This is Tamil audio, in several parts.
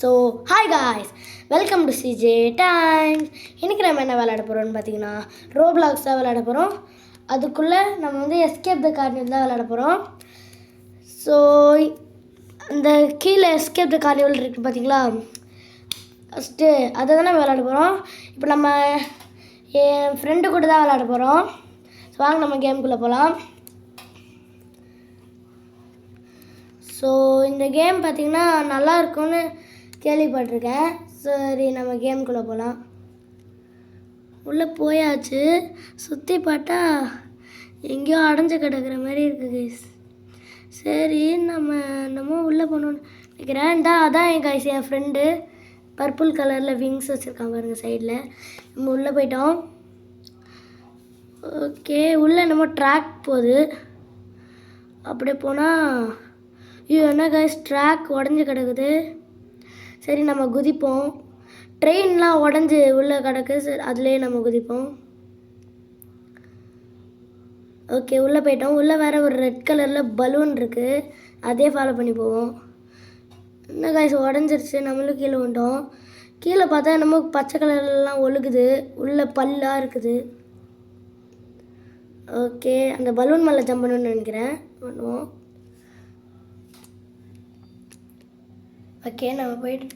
So hi guys, welcome to CJ times. இன்றைக்கி நம்ம என்ன விளையாட போகிறோம்னு பார்த்தீங்கன்னா ரோப்ளாக்ஸ் தான் விளையாட போகிறோம். அதுக்குள்ளே நம்ம வந்து எஸ்கேப் த கார்னிவல் தான் விளையாட போகிறோம். ஸோ அந்த கீழே எஸ்கேப் த கார்னிவல் இருக்குது பார்த்தீங்களா, ஃபஸ்ட்டு அதை தான் நம்ம விளையாட போகிறோம். இப்போ நம்ம என் ஃப்ரெண்டு கூட தான் விளையாட போகிறோம். ஸோ வாங்க நம்ம கேமுக்குள்ளே போகலாம். ஸோ இந்த கேம் பார்த்திங்கன்னா நல்லா இருக்கும்னு கேள்விப்பட்டிருக்கேன். சரி, நம்ம கேமுக்குள்ளே போகலாம். உள்ளே போயாச்சு. சுற்றி பார்த்தா எங்கேயோ அடைஞ்சு கிடக்கிற மாதிரி இருக்குது கைஸ். சரி, நம்ம உள்ளே போகணுன்னு நினைக்கிறேன். அதான் என் கைஸ், என் ஃப்ரெண்டு பர்பிள் கலரில் விங்ஸ் வச்சுருக்கான் பாருங்க சைடில். நம்ம உள்ளே போயிட்டோம். ஓகே, உள்ளே நம்ம ட்ராக் போகுது. அப்படியே போனால் என்ன கைஸ், ட்ராக் உடஞ்சி கிடக்குது. சரி, நம்ம குதிப்போம். ட்ரெயின்லாம் உடஞ்சி உள்ளே கிடக்கு. சரி, அதுலேயே நம்ம குதிப்போம். ஓகே, உள்ளே போயிட்டோம். உள்ளே வேறு ஒரு ரெட் கலரில் பலூன் இருக்குது, அதே ஃபாலோ பண்ணி போவோம். என்ன கைஸ், உடஞ்சிருச்சு. நம்மளும் கீழே வந்துட்டோம். கீழே பார்த்தா நம்ம பச்சை கலர்லாம் ஒழுகுது, உள்ளே பல்லாக இருக்குது. ஓகே, அந்த பலூன் மேலே ஜம்ப் பண்ணணும்னு நினைக்கிறேன். பண்ணுவோம். ஓகே, நம்ம போயிட்டு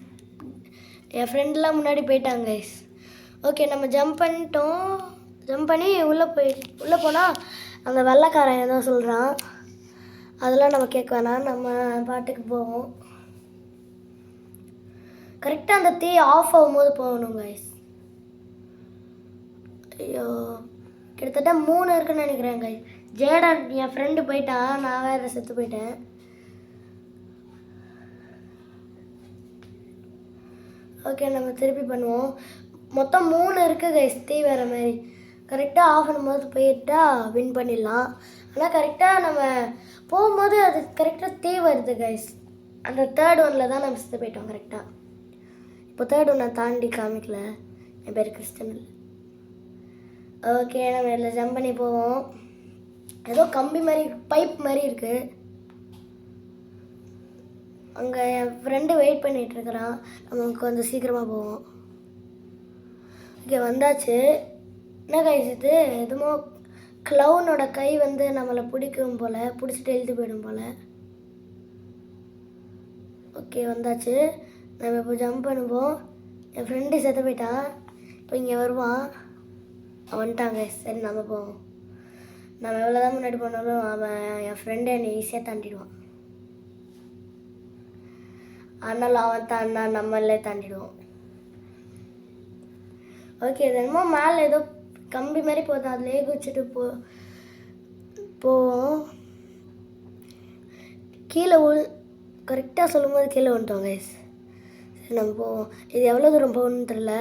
என் ஃப்ரெண்டெலாம் முன்னாடி போயிட்டாங்க கைஸ். ஓகே, நம்ம ஜம்ப் பண்ணிட்டோம். ஜம்ப் பண்ணி உள்ளே போனால் அந்த வெள்ளைக்காரன் ஏதோ சொல்கிறான். அதெல்லாம் நம்ம கேட்க வேணாம், நம்ம பாட்டுக்கு போவோம். கரெக்டாக அந்த தீ ஆஃப் ஆகும்போது போகணும் கைஸ். ஐயோ, கிட்டத்தட்ட 3 இருக்குன்னு நினைக்கிறேன் கைஸ். ஜேடன் என் ஃப்ரெண்டு போயிட்டான், நான் வேறு செத்து போயிட்டேன். ஓகே, நம்ம திருப்பி பண்ணுவோம். மொத்தம் 3 இருக்குது கைஸ், தீ வேறு மாதிரி. கரெக்டாக ஆஃப் பண்ணும்போது போயிட்டா வின் பண்ணிடலாம். ஆனால் கரெக்டாக நம்ம போகும்போது அது கரெக்டாக தீ வருது கைஸ். அந்த 3rd ஒன்னில் தான் நம்ம செத்து போயிட்டோம் கரெக்டாக. இப்போ 3rd ஒன்னை தாண்டி காமிக்கல. என் பேர் கிறிஸ்டன். ஓகே, நம்ம இதில் ஜம்ப் பண்ணி போவோம். ஏதோ கம்பி மாதிரி பைப் மாதிரி இருக்குது. அங்கே என் ஃப்ரெண்டு வெயிட் பண்ணிகிட்ருக்குறான். நம்ம கொஞ்சம் சீக்கிரமாக போவோம். ஓகே, வந்தாச்சு. என்ன கைஸ், இது எதுமோ க்ளவுனோட கை வந்து நம்மளை பிடிக்கும் போல், பிடிச்சிட்டு எழுதி போயிடும் போல். ஓகே, வந்தாச்சு. நம்ம இப்போ ஜம்ப் பண்ணுவோம். என் ஃப்ரெண்டு செத்து போயிட்டான். இப்போ இங்கே வருவான். வந்துட்டாங்க. சரி, நம்ம போவோம். நம்ம எவ்வளோ தான் முன்னாடி போனாலும் அவன் என் ஃப்ரெண்டு என்னை ஈஸியாக தாண்டிடுவான். ஆனாலும் அவன் தாண்டா நம்மளே தாண்டிடுவோம். ஓகே, என்னமோ மேலே ஏதோ கம்பி மாதிரி போதும், அதுலேயே குச்சிட்டு போவோம். கீழே கரெக்டாக சொல்லும்போது கீழே வந்துட்டோம் கைஸ். சரி, நம்ம போவோம். இது எவ்வளோ தூரம் போகணுன்னு தெரில.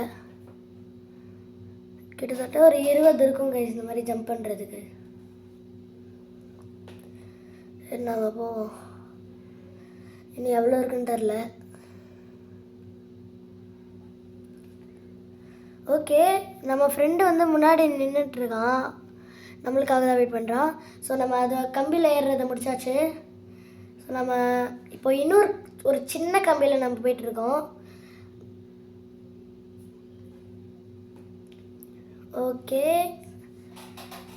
கிட்டத்தட்ட ஒரு 20 இருக்கும் கைஸ் இந்த மாதிரி ஜம்ப் பண்ணுறதுக்கு. சரி, நாங்கள் போவோம். இனி எவ்வளோ இருக்குன்னு தெரில. ஓகே, நம்ம ஃப்ரெண்டு வந்து முன்னாடி நின்றுட்டுருக்கான். நம்மளுக்காக தான் வெயிட் பண்ணுறான். ஸோ நம்ம அதை கம்பியில் ஏறுறதை முடிச்சாச்சு. ஸோ நம்ம இப்போ இன்னொரு ஒரு சின்ன கம்பியில் நம்ம போயிட்டுருக்கோம். ஓகே,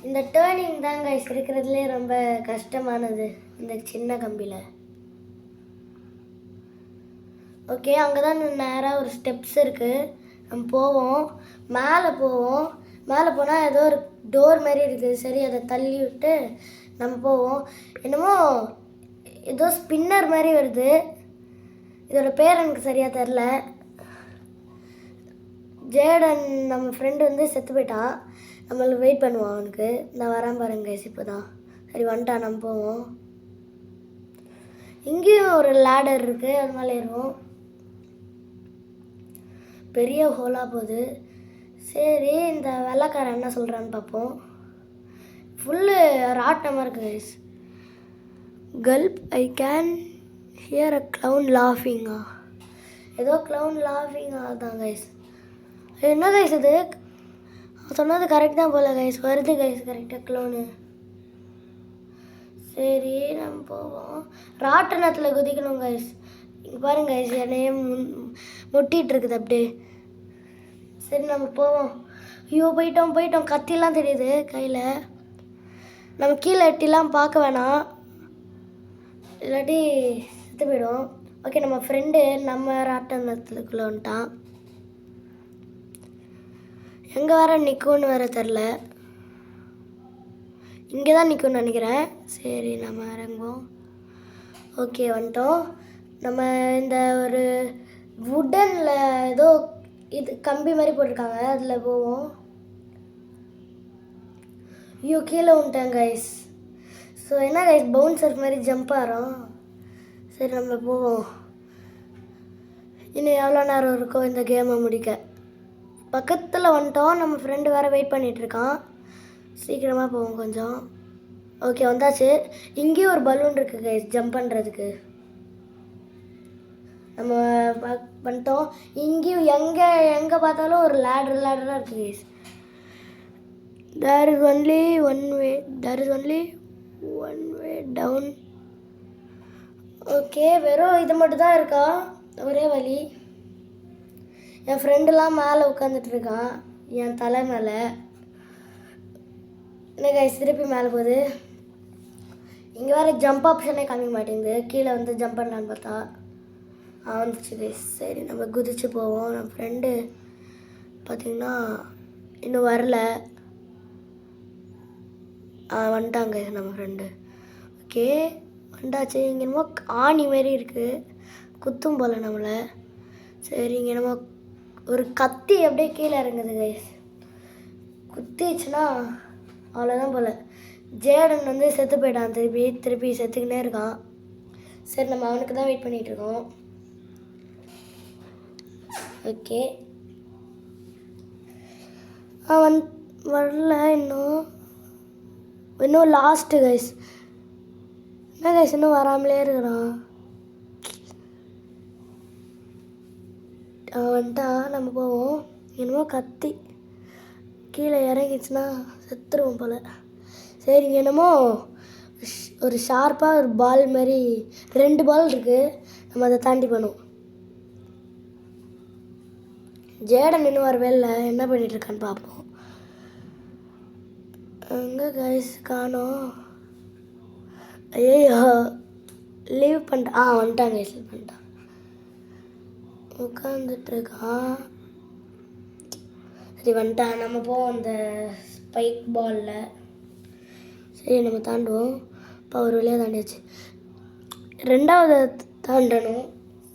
இந்த டேர்னிங் தான் கைஸ் இருக்கிறதுலே ரொம்ப கஷ்டமானது, இந்த சின்ன கம்பியில். ஓகே, அங்கே தான் நேராக ஒரு ஸ்டெப்ஸ் இருக்குது. நம்ம போவோம். மேலே போவோம். மேலே போனால் ஏதோ ஒரு டோர் மாதிரி இருக்குது. சரி, அதை தள்ளி விட்டு நம்ம போவோம். என்னமோ ஏதோ ஸ்பின்னர் மாதிரி வருது. இதோட பேர் எனக்கு சரியாக தெரில. ஜேடன் நம்ம ஃப்ரெண்டு வந்து செத்து போயிட்டான். நம்மளுக்கு வெயிட் பண்ணுவோம் அவனுக்கு. நான் வரேன் பாருங்க கைஸ். இப்போ தான் சரி வந்துட்டான். நம்ம போவோம். இங்கேயும் ஒரு லேடர் இருக்குது, அது மேலே ஏறுவோம். பெரிய ஹோலாக போகுது. சரி, இந்த வெள்ளைக்காரன் என்ன சொல்கிறான்னு பார்ப்போம். ஃபுல்லு ராட்டமாக இருக்குது guys. Gulp, I can hear a clown லாஃபிங்கா. ஏதோ க்ளவுன் லாஃபிங்கா தான் கைஸ். என்ன கைஸ் இது? சொன்னது கரெக்ட் தான் போல் கைஸ். வருது கைஸ் கரெக்டாக க்ளவுனு. சரி, நம்ம போவோம். ராட்டனத்தில் குதிக்கணும் கைஸ். இங்கே பாருங்க என்னையே முட்டிகிட்டு இருக்குது அப்படியே. சரி நம்ம போவோம். ஐயோ போயிட்டோம் கத்திலாம் தெரியுது கையில். நம்ம கீழே எட்டிலாம் பார்க்க வேணாம், இல்லாட்டி செத்து போயிடும். ஓகே நம்ம ஃப்ரெண்டு நம்ம ராட்டனத்துக்குள்ளே வந்துட்டான். எங்கே வர நிற்கும்னு வேறு தெரில. இங்கே தான் நிற்கும்னு நினைக்கிறேன். சரி நம்ம இறங்குவோம். ஓகே வந்துட்டோம். நம்ம இந்த ஒரு வுட்டனில் ஏதோ இது கம்பி மாதிரி போட்டிருக்காங்க, அதில் போவோம். ஐயோ கீழே வந்துட்டேன் கைஸ். ஸோ என்ன கைஸ் பவுன்சர் மாதிரி ஜம்ப் ஆகிறோம். சரி நம்ம போவோம். இன்னும் எவ்வளோ நேரம் இருக்கோ இந்த கேமை முடிக்க. பக்கத்தில் வந்துட்டோம். நம்ம ஃப்ரெண்டு வேறு வெயிட் பண்ணிகிட்ருக்கான். சீக்கிரமாக போவோம் கொஞ்சம். ஓகே வந்தாச்சு. இங்கேயும் ஒரு பலூன் இருக்குது கைஸ் ஜம்ப் பண்ணுறதுக்கு. நம்ம பண்ணிட்டோம். இங்கேயும் எங்கே பார்த்தாலும் ஒரு லேடராக இருக்குது guys. there is only one way down. Okay வெறும் இது மட்டும் தான் இருக்கா ஒரே வழி. என் ஃப்ரெண்டுலாம் மேலே உட்காந்துட்ருக்கான் என் தலை மேலே. என்ன கைஸ் திருப்பி மேலே போகுது. இங்கே வேறு ஜம்ப் ஆப்ஷனே காமிக்க மாட்டேங்குது. கீழே வந்து ஜம்ப் பண்ணலான்னு பார்த்தா வந்துச்சு கைஸ். சரி நம்ம குதிச்சு போவோம். நம்ம ஃப்ரெண்டு பார்த்திங்கன்னா இன்னும் வரல. வந்துட்டாங்க நம்ம ஃப்ரெண்டு. ஓகே வந்தாச்சு. இங்கே என்னமோ ஆணி மாரி இருக்குது, குத்தும் போல் நம்மளை. சரி இங்கே என்னமோ ஒரு கத்தி அப்படியே கீழே இறங்குது கைஸ். குத்திச்சுன்னா அவ்வளோதான் போல். ஜேடன் வந்து செத்து போயிட்டான். திருப்பி செத்துக்கினே இருக்கான். சரி நம்ம அவனுக்கு தான் வெயிட் பண்ணிகிட்ருக்கோம். ஓகே அவன் வரல இன்னும் லாஸ்ட்டு கைஸ். என்ன கைஸ் இன்னும் வராமலே இருக்கிறான். வந்துட்டா நம்ம போவோம். என்னமோ கத்தி கீழே இறங்கிச்சுன்னா செத்துருவோம் போல். சரி என்னமோ ஒரு ஷார்ப்பாக ஒரு பால் மாதிரி 2 பால் இருக்குது. நம்ம அதை தாண்டி பண்ணுவோம். ஜேடன் இன்னும் வரவே இல்லை. என்ன பண்ணிகிட்ருக்கான்னு பார்ப்போம். எங்கே கைஸ் காணோம். ஐயோ லீவ் பண்ணிட்டான். வந்துட்டான் கைஸ். லீவ் பண்ணிட்டான். உட்காந்துட்ருக்கான். சரி வந்துட்டான். நம்ம போவோம் அந்த ஸ்பைக் பாலில். சரி நம்ம தாண்டுவோம். இப்போ ஒரு வழியாக தாண்டியாச்சு. 2வது தாண்டணும்.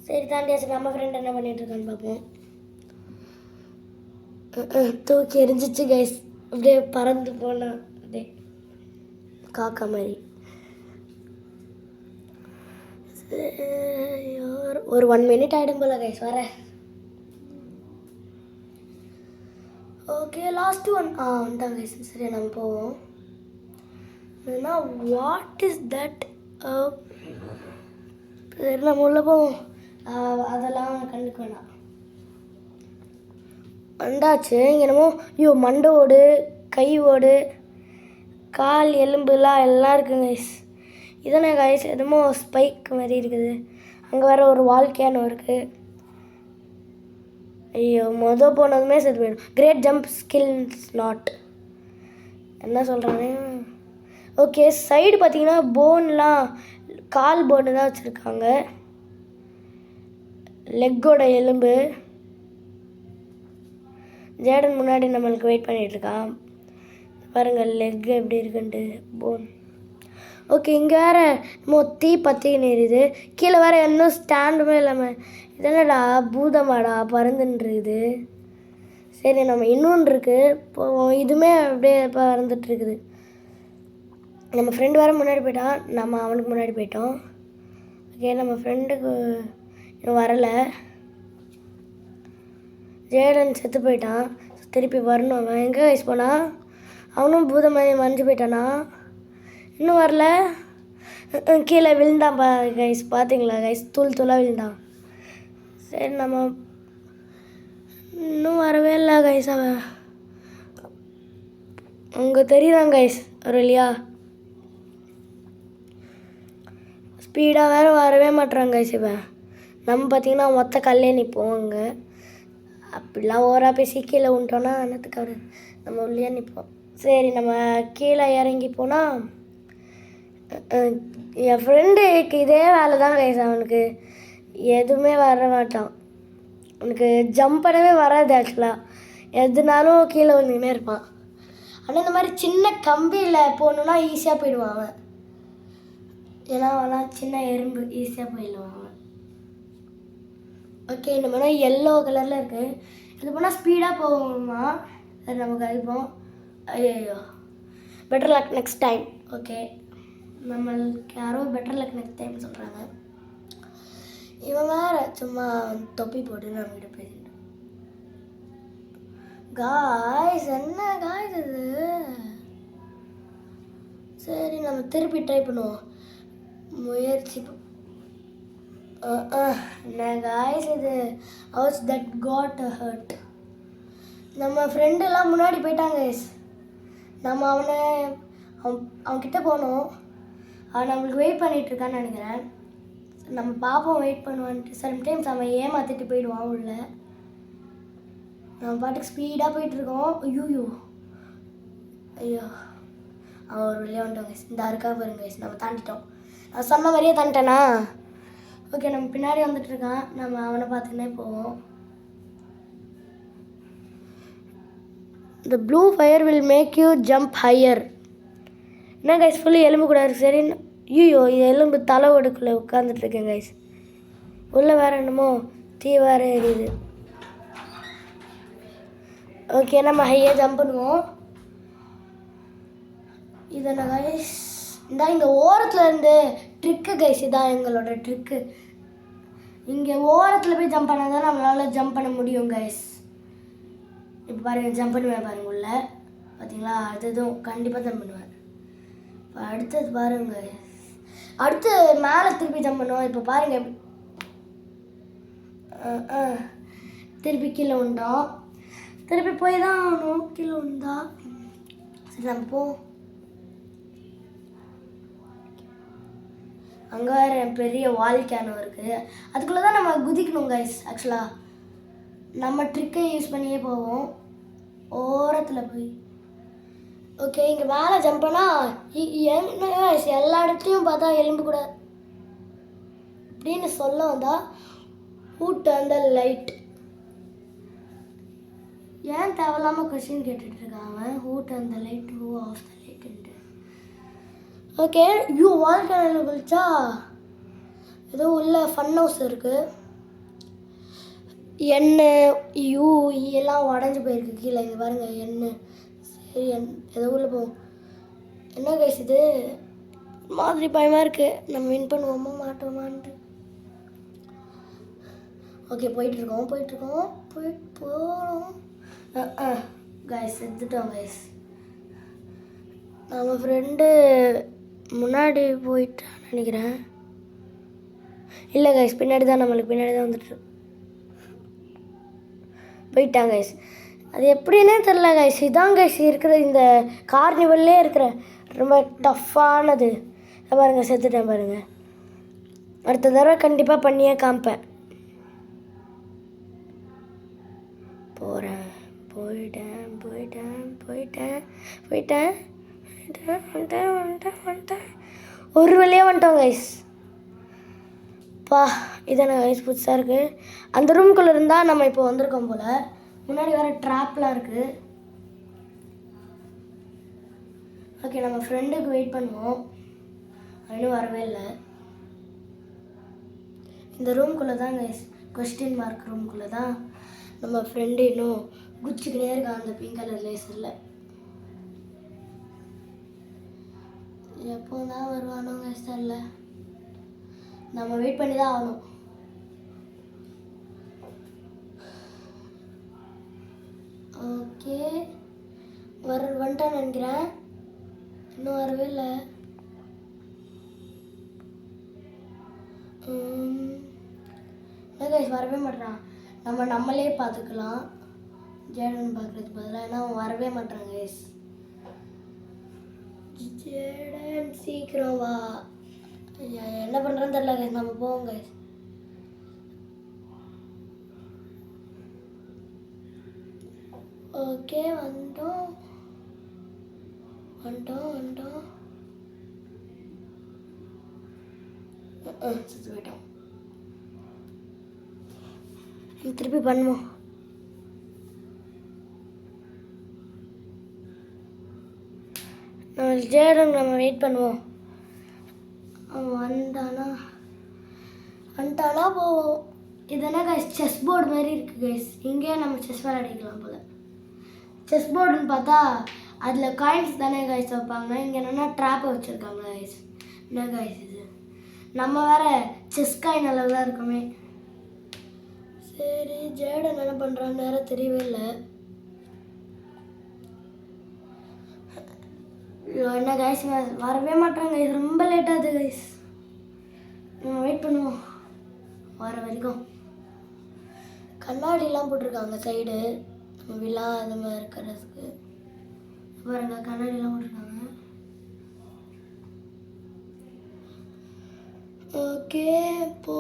சரி தாண்டியாச்சு. நம்ம ஃப்ரெண்ட் என்ன பண்ணிகிட்ருக்கான்னு பார்ப்போம். தூக்கி எரிஞ்சிச்சு கைஸ். அப்படியே பறந்து போனான் அப்படியே காக்கா மாதிரி. ஒரு 1 மினிட் ஆகிடும் போல கைஸ் வர. ஓகே லாஸ்ட் ஒன் வந்துட்டாங்க கைஸ். சரி நம்ம போவோம். இல்லைன்னா வாட் இஸ் தட். சரி நம்ம உள்ளே போவோம். அதெல்லாம் கண்டுக்க வேணாம். வந்தாச்சு. என்னமோ ஐயோ மண்டை ஓடு, கை ஓடு, கால் எலும்புலாம் எல்லாம் இருக்குங்க கைஸ். இதனே கைஸ் என்னமோ ஸ்பைக் மாதிரி இருக்குது. அங்கே வேறு ஒரு வால்கேனோ இருக்குது. ஐயோ போனதுமே செத்து போயிடும். கிரேட் ஜம்ப் ஸ்கில்ஸ் நாட் என்ன சொல்கிறாங்க. ஓகே சைடு பார்த்தீங்கன்னா போன்லாம் கால் போன்னு தான் வச்சுருக்காங்க. லெக்கோட எலும்பு. ஜேடன் முன்னாடி நம்மளுக்கு வெயிட் பண்ணிகிட்ருக்கான். பாருங்கள் லெக் எப்படி இருக்குன்ட்டு போன். ஓகே இங்கே வேறு தீ பற்றிக்கின்னு எரியுது. கீழே வேறு இன்னும் ஸ்டாண்டுமே இல்லாமல். இதென்னடா பூதமாடா பறந்துன்னுருக்குது. சரி நம்ம இன்னொன்று இருக்குது போவோம். இதுவுமே அப்படியே பறந்துட்டுருக்குது. நம்ம ஃப்ரெண்டு வேறு முன்னாடி போயிட்டான். நம்ம அவனுக்கு முன்னாடி போயிட்டோம். ஓகே நம்ம ஃப்ரெண்டுக்கு இன்னும் வரலை. ஜேடன் செத்து போயிட்டான். திருப்பி வரணும். அவன் எங்கே கைஸ் போனான். அவனும் பூதமாக மறைஞ்சு போயிட்டானா. இன்னும் வரல. கீழே விழுந்தான் கைஸ். பார்த்தீங்களா கைஸ் தூளாக விழுந்தான். சரி நம்ம இன்னும் வரவே இல்லை கைஸ். அவன் அங்கே தெரியுறான் கைஸ் ஒரு இல்லையா. ஸ்பீடாக வேறு வரவே மாட்டுறான் கைஸ். இவன் நம்ம பார்த்திங்கன்னா மொத்த கல்லே நிற்போம் அங்கே. அப்படிலாம் ஓவராக பேசி கீழே விட்டோன்னா என்னத்துக்கு அவர் நம்ம உள்ளே நிற்போம். சரி நம்ம கீழே இறங்கி போனால் என் ஃப்ரெண்டுக்கு இதே வேலை தான் கைஸ். அவனுக்கு எதுவுமே வர மாட்டான். அவனுக்கு ஜம்ப் பண்ணவே வராது ஆக்சுவலாக. எதுனாலும் கீழே வந்துக்கினே இருப்பான். ஆனால் இந்த மாதிரி சின்ன கம்பியில் போகணுன்னா ஈஸியாக போயிடுவான் அவன். ஏன்னா அவெல்லாம் சின்ன எறும்பு, ஈஸியாக போயிடுவான் அவன். ஓகே, இந்த மாதிரி எல்லோ கலரில் இருக்குது. இது போனால் ஸ்பீடாக போகுமா? அது நமக்கு அழிப்போம். ஐயோ, better luck next time. Okay, நம்மளுக்கு யாரோ பெட்டர் லக் நெக்ஸ்ட் டைம் சொல்கிறாங்க. இவன் வேறு சும்மா தொப்பி போட்டு நம்மகிட்ட பேசிட்டு. காய்ஸ், என்ன காய்ஸ் இது? சரி நம்ம திருப்பி ட்ரை பண்ணுவோம். முயற்சி. என்ன காய்ஸ் இது? How's that got hurt. நம்ம ஃப்ரெண்டெல்லாம் முன்னாடி போயிட்டாங்க கைஸ். நம்ம அவன்கிட்ட போனோம். அவன் நம்மளுக்கு வெயிட் பண்ணிகிட்ருக்கான்னு நினைக்கிறேன். நம்ம பாப்போம் வெயிட் பண்ணுவான்ட்டு. சம்டைம்ஸ் அவன் ஏமாற்றிட்டு போயிடுவான் உள்ள. நம்ம பாட்டுக்கு ஸ்பீடாக போயிட்டுருக்கோம். ஐயோ ஐயோ, அவன் ஒரு வழியாக வந்துட்டோம் கைஸ். இந்த இருக்கா பாருங்க கைஸ், நம்ம தாண்டிட்டோம். நான் சொன்ன மாதிரியே தாண்டிட்டேனா? ஓகே, நம்ம பின்னாடி வந்துட்டுருக்கான். நம்ம அவனை பார்த்துன்னே போவோம். The blue fire will make you jump higher. என்ன கைஸ், ஃபுல்லு எலும்பு கூட இருக்குது. சரி, ஐயோ இது எலும்பு தலை ஒடுக்குள்ளே உட்காந்துட்ருக்கேன் கைஸ். உள்ளே வேறு என்னமோ தீ வேறு எரியுது. ஓகே, நம்ம ஹையாக ஜம்ப் பண்ணுவோம். இது என்ன கைஸ்? இந்த ஓரத்தில் இருந்து ட்ரிக்கு கைஸ். இதான் எங்களோட ட்ரிக்கு. இங்கே ஓரத்தில் போய் ஜம்ப் பண்ணால் தான் நம்மளால் ஜம்ப் பண்ண முடியும் கைஸ். இப்போ பாருங்கள், ஜம்ப் பண்ணுவேன் பாருங்க உள்ள. பார்த்தீங்களா? அடுத்ததும் கண்டிப்பாக ஜம்ப் பண்ணுவேன். இப்போ அடுத்தது பாருங்க, அடுத்து மேலே திருப்பி ஜம்ப் பண்ணுவோம். இப்போ பாருங்கள், திருப்பி கீழே உண்டோம். திருப்பி போய் தான் ஆகணும். கீழே உண்டா? சரி நம்ம போ. அங்கே வேறு பெரிய வால்கேனோ இருக்குது. அதுக்குள்ளே தான் நம்ம குதிக்கணும் கைஸ். ஆக்சுவலாக நம்ம ட்ரிக்கை யூஸ் பண்ணியே போவோம் ஓரத்தில் போய். ஓகே, இங்கே மேலே ஜம்ப் பண்ணால் என்ன கைஸ், எல்லா இடத்துலையும் பார்த்தா எலும்பு கூட அப்படின்னு சொல்ல வந்தால் ஹூட் அந்த லைட். ஏன் தேவையில்லாமல் கொஸ்டின் கேட்டுட்ருக்காங்க. ஹூட் அந்த லைட், ஹூ ஆஃப் த லைட்டுன்ட்டு. ஓகே, வால்கேனோ குளிச்சா ஏதோ உள்ள ஃபன் ஹவுஸ் இருக்குது. எண்ணெய் எல்லாம் உடஞ்சி போயிருக்கு கீழே. இங்கே பாருங்கள் எண்ணெய். சரி, ஏதோ உள்ளே போவோம். என்ன கைஸ் இது? மாதிரி பயமாக இருக்குது. நம்ம வின் பண்ணுவோமா மாட்டோமான்ட்டு. ஓகே, போயிட்டுருக்கோம் போகிறோம். கைஸ் எடுத்துட்டோம் கைஸ். நம்ம ஃப்ரெண்டு முன்னாடி போயிட்டான்னு நினைக்கிறேன். இல்லை கைஸ், பின்னாடி தான் வந்துட்டு போயிட்டாங்க கைஸ். அது எப்படின்னே தெரில கைஸ். இதான் கைஸ் இருக்கிற இந்த கார்னிவல்லே இருக்கிற ரொம்ப டஃப்பானது. பாருங்கள், செத்துட்டேன் பாருங்கள். அடுத்த தடவை கண்டிப்பாக பண்ணியே காமிப்பேன். போயிட்டேன். ஒரு வழியாக வந்துட்டோம் கைஸ். இதான கைஸ் புதுசாக இருக்குது. அந்த ரூம்குள்ளே இருந்தால் நம்ம இப்போ வந்திருக்கோம் போல். முன்னாடி வேறு ட்ராப்லாம் இருக்குது. ஓகே, நம்ம ஃப்ரெண்டுக்கு வெயிட் பண்ணுவோம். இன்னும் வரவே இல்லை. இந்த ரூம்குள்ளே தான் கைஸ், கொஸ்டின் மார்க் ரூம்குள்ளே தான் நம்ம ஃப்ரெண்டு இன்னும் குச்சிக்கிட்டே இருக்கான் அந்த பிங்க் கலர் லேசரில். எப்போ தான் வருவானோ கைஸ் தெரியல. நம்ம வெயிட் பண்ணி தான் ஆகணும். ஓகே, வந்துட்டான்னு நினைக்கிறேன். இன்னும் வரவே இல்லை. கைஸ் வரவே மாட்டேறான். நம்மளே பார்த்துக்கலாம் ஜேடன் பார்க்குறதுக்கு பதிலாக. ஏன்னா அவன் வரவே மாட்டான் கைஸ். ஜேடன் சீக்கிரம் வா. என்ன பண்ணுறோன்னு தெரியல கைஸ். நம்ம போவோம் கைஸ். ஓகே வந்துட்டோம் வந்துட்டோம் வந்துட்டோம். சுற்றி போயிட்டோம். திருப்பி பண்ணுவோம். ஜேடன் நம்ம வெயிட் பண்ணுவோம். அவன் வந்துட்டானா போவோம். இதெல்லாம் கைஸ் செஸ் போர்டு மாதிரி இருக்குது கைஸ். இங்கேயே நம்ம செஸ் விளையாடிக்கலாம் போல். செஸ் போர்டுன்னு பார்த்தா அதில் காயின்ஸ் தானே கைஸ் வைப்பாங்க. இங்கே என்னென்னா ட்ராப்பை வச்சுருக்காங்க கைஸ். என்ன கைஸ் இது? நம்ம வேற செஸ் காயின் அளவு தான் இருக்குமே. சரி ஜேடன் என்ன பண்ணுறான்னு நேரம் தெரியவே இல்லை. என்ன கைஸ் வரவே மாட்டாங்க கைஸ். ரொம்ப லேட்டாகுது கைஸ். நம்ம வெயிட் பண்ணுவோம் வர வரைக்கும். கண்ணாடிலாம் போட்டிருக்காங்க சைடு நம்ம விழா அந்த மாதிரி இருக்கிறதுக்கு. பாருங்க கண்ணாடிலாம் போட்டிருக்காங்க. ஓகே இப்போ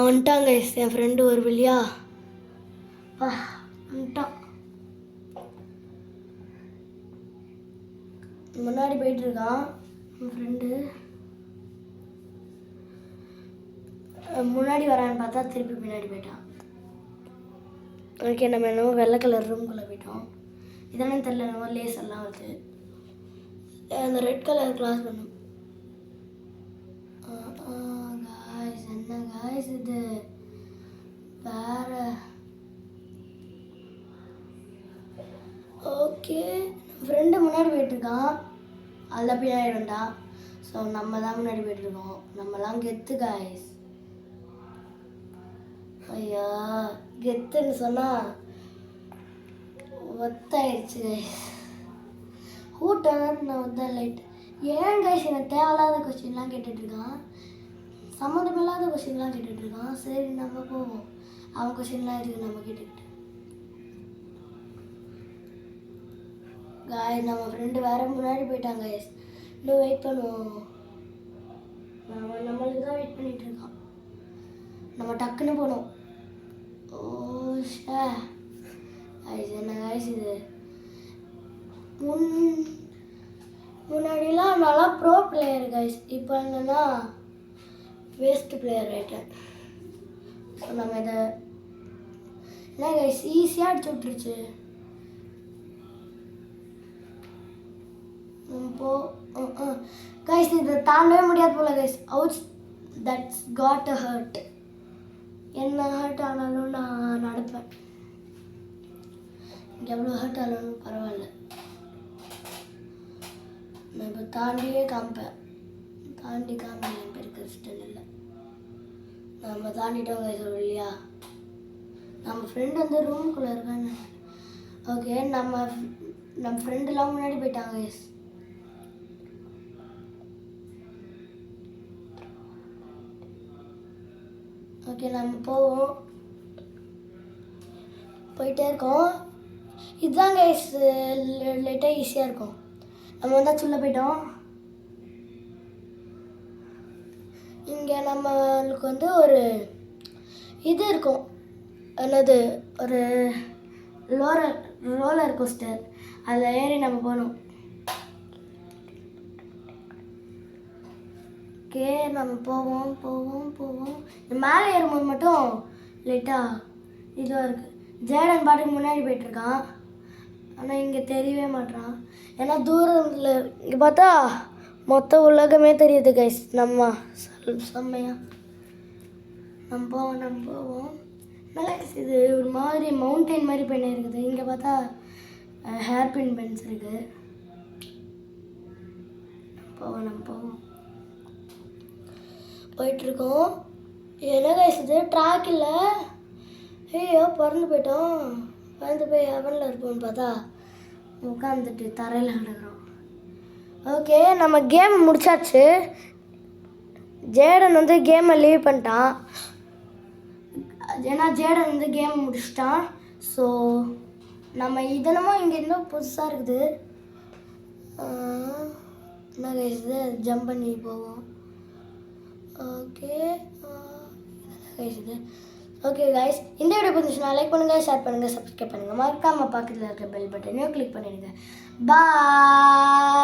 வந்துட்டாங்க என் ஃப்ரெண்டு ஒரு வழியா வந்துட்டான். முன்னாடி போயிட்டுருக்கான் என் ஃப்ரெண்டு. முன்னாடி வரான்னு பார்த்தா திருப்பி பின்னாடி போயிட்டான். ஓகே நம்ம என்னவோ வெள்ளை கலர் ரூம்குள்ளே போயிட்டோம். இதெல்லாம் தெரியல, என்னவோ லேஸ் எல்லாம் வருது. அந்த ரெட் கலர் கிளாஸ் பண்ணும். காய்ஸ் என்ன காய்ஸ் இது வேற. ஓகே ஃப்ரெண்டு முன்னாடி போயிட்டுருக்கான். அதில் பின்னாடி வந்தான். ஸோ நம்ம தான் முன்னாடி போயிட்டுருக்கோம். நம்மலாம் கெத்து காய்ஸ். ஐயா கெத்துன்னு சொன்னால் ஒத்தாயிடுச்சு கைஸ். ஹூட்டர் நான் வந்து லைட். ஏன் கைஸ் எனக்கு தேவையில்லாத கொஸ்டின்லாம் கேட்டுட்ருக்கான். சம்மந்தமில்லாத கொஸ்டின்லாம் கேட்டுட்ருக்கான். சரி நம்ம போவோம். அவன் கொஸ்டின்லாம் இருக்குது நம்ம கேட்டுக்கிட்டு. காய்ஸ் நம்ம ஃப்ரெண்டு வேற முன்னாடி போயிட்டாங்க கைஸ். இன்னும் வெயிட் பண்ணுவோம். நம்மளுக்கு தான் வெயிட் பண்ணிகிட்டு இருக்கான். நம்ம டக்குன்னு போனோம். ஓ ஷே கைஸ் என்ன கைஸ் இது. முன்னாடிலாம் நல்லா ப்ரோ பிளேயர் கைஸ். இப்போ என்னன்னா வேஸ்ட் பிளேயர் ஆகிட்டேன். ஸோ நம்ம இதை என்ன கைஸ் ஈஸியாக அடிச்சு விட்டுருச்சு. இப்போ கைஸ் இதை தாண்டவே முடியாது போல guys. Ouch that's got a hurt. என்ன ஹர்ட் ஆனாலும் நான் நடப்பேன். எவ்வளோ ஹர்ட் ஆனாலும் பரவாயில்ல. நான் இப்போ தாண்டியே காமிப்பேன். தாண்டி காமிப்பேன். என் பேருக்கு இஷ்டம் இல்லை. நம்ம தாண்டிட்டோம் கைஸ் இல்லையா. நம்ம ஃப்ரெண்டு வந்து ரூமுக்குள்ளே இருக்கான்னு. ஓகே நம்ம ஃப்ரெண்டெல்லாம் முன்னாடி போயிட்டாங்க கைஸ். ஓகே நம்ம போவோம். போயிட்டே இருக்கோம். இதுதான் கைஸ் லைட்டாக ஈஸியாக இருக்கும். நம்ம வந்தால் சொல்ல போயிட்டோம். இங்கே நம்மளுக்கு வந்து ஒரு இது இருக்கும். என்னது ஒரு ரோலர் கோஸ்டர். அதில் ஏறி நம்ம போகணும். ஓகே நம்ம போவோம் போவோம் போவோம். மேலே ஏறும்போது மட்டும் லைட்டாக இதுவாக இருக்குது. ஜேடன் பாட்டுக்கு முன்னாடி போயிட்டுருக்கான். ஆனால் இங்கே தெரியவே மாட்டான். ஏன்னா தூரத்தில் இங்கே பார்த்தா மொத்த உலகமே தெரியுது கைஸ். நம்ம செம்மையா நம்ம போவோம். நல்லா இது ஒரு மாதிரி மவுண்டெயின் மாதிரி பெண் இருக்குது. இங்கே பார்த்தா ஹேர் பின் பென்ஸ் இருக்குது. நம்ம போவோம் போயிட்டுருக்கோம். என்ன கைஸ் இது ட்ராக் இல்லை. ஐயோ பறந்து போயிட்டோம். பறந்து போய் ஹெவனில் இருப்போம்னு பார்த்தா உட்காந்துட்டு தரையில் கிடக்குறோம். ஓகே நம்ம கேம் முடிச்சாச்சு. ஜேடன் வந்து கேமை லீவ் பண்ணிட்டான். ஏன்னா ஜேடன் வந்து கேம் முடிச்சிட்டான். ஸோ நம்ம இதனமும் இங்கே இருந்தால் புதுசாக இருக்குது. என்ன கைஸ் இது ஜம்ப் பண்ணி போவோம். ஓகே கைஸ் இது ஓகே கைஸ், இந்த வீடியோ பிடிச்சிச்சுன்னா லைக் பண்ணுங்கள், ஷேர் பண்ணுங்கள், சப்ஸ்கிரைப் பண்ணுங்கள், மறக்காமல் பக்கத்தில் இருக்க பெல் பட்டனையும் கிளிக் பண்ணிடுங்க. பாய்.